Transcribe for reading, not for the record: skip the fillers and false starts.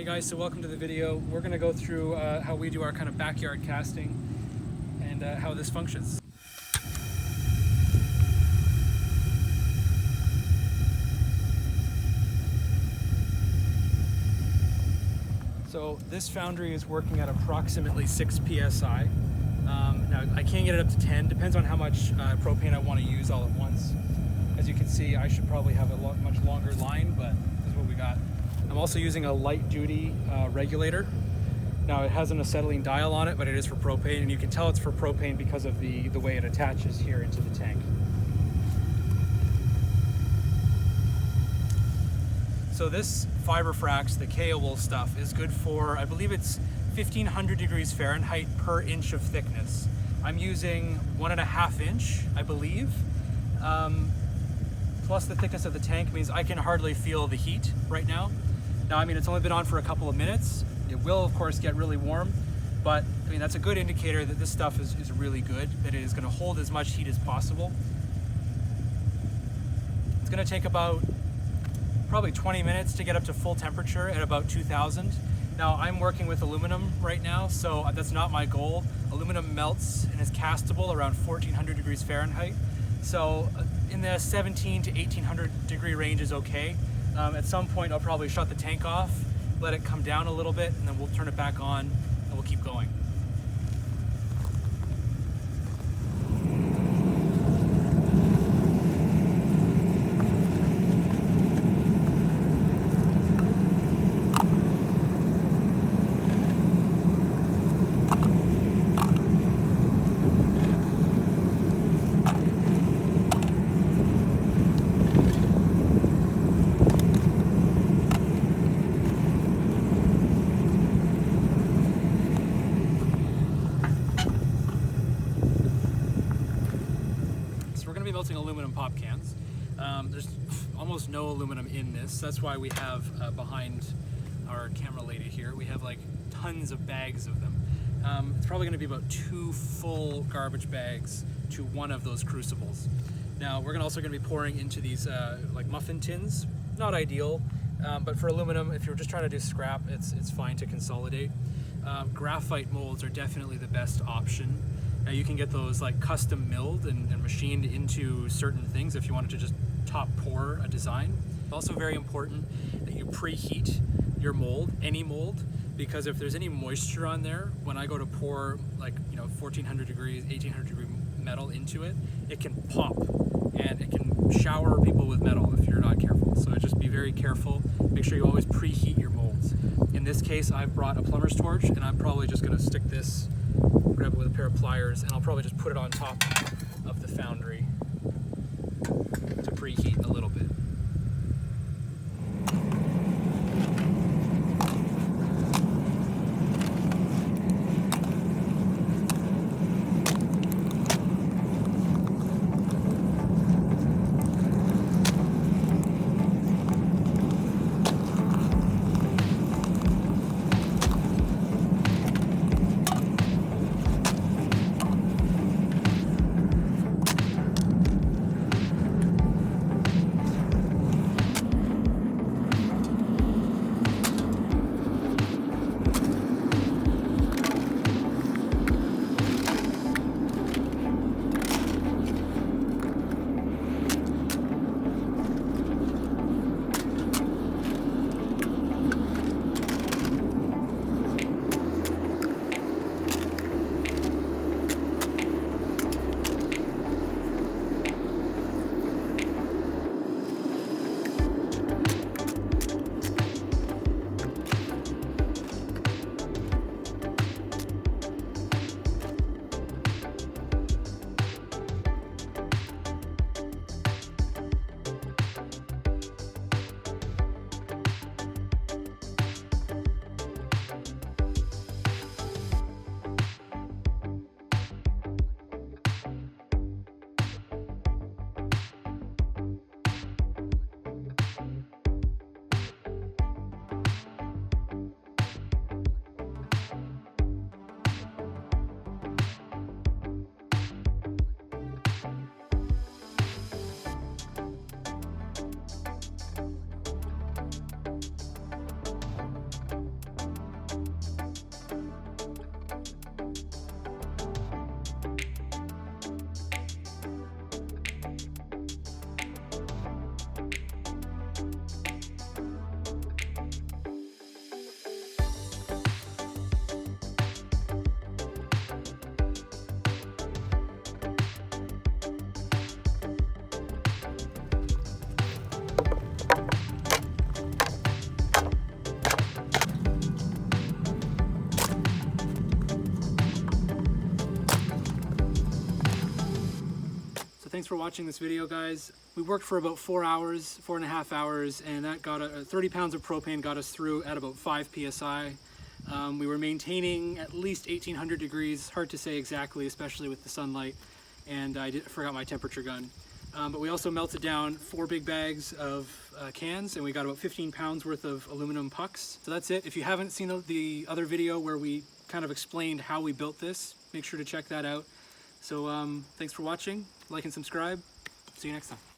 Hey guys, so welcome to the video. We're going to go through how we do our kind of backyard casting and how this functions. So this foundry is working at approximately 6 psi. Now I can get it up to 10, depends on how much propane I want to use all at once. As you can see, I should probably have a much longer line, but this is what we got. I'm also using a light duty regulator. Now it has an acetylene dial on it, but it is for propane, and you can tell it's for propane because of the way it attaches here into the tank. So this fiber frax, the KO stuff, is good for, I believe it's 1500 degrees Fahrenheit per inch of thickness. I'm using 1.5 inch, I believe. Plus the thickness of the tank means I can hardly feel the heat right now. Now, I mean, it's only been on for a couple of minutes. It will, of course, get really warm, but I mean, that's a good indicator that this stuff is really good, that it is going to hold as much heat as possible. It's going to take about probably 20 minutes to get up to full temperature at about 2000. Now, I'm working with aluminum right now, so that's not my goal. Aluminum melts and is castable around 1400 degrees Fahrenheit. So in the 17 to 1800 degree range is okay. At some point, I'll probably shut the tank off, let it come down a little bit, and then we'll turn it back on and we'll keep going. Melting aluminum pop cans. There's almost no aluminum in this. That's why we have behind our camera lady here, we have like tons of bags of them. It's probably going to be about 2 full garbage bags to one of those crucibles. Now we're also going to be pouring into these like muffin tins. Not ideal, but for aluminum, if you're just trying to do scrap, it's fine to consolidate. Graphite molds are definitely the best option. Now you can get those like custom milled and machined into certain things if you wanted to just top pour a design. Also very important that you preheat your mold, any mold, because if there's any moisture on there, when I go to pour like 1400 degrees, 1800 degree metal into it, it can pop and it can shower people with metal if you're not careful. So just be very careful. Make sure you always preheat your molds. In this case, I've brought a plumber's torch, and I'm probably just going to stick this, grab it with a pair of pliers, and I'll probably just put it on top of the foundry to preheat a little bit. thanks for watching this video, guys. We worked for about 4.5 hours, and that got 30 pounds of propane got us through at about 5 psi. We were maintaining at least 1800 degrees, hard to say exactly, especially with the sunlight, and I forgot my temperature gun. But we also melted down 4 big bags of cans, and we got about 15 pounds worth of aluminum pucks. So that's it. If you haven't seen the other video where we kind of explained how we built this, make sure to check that out. So thanks for watching, like and subscribe. See you next time.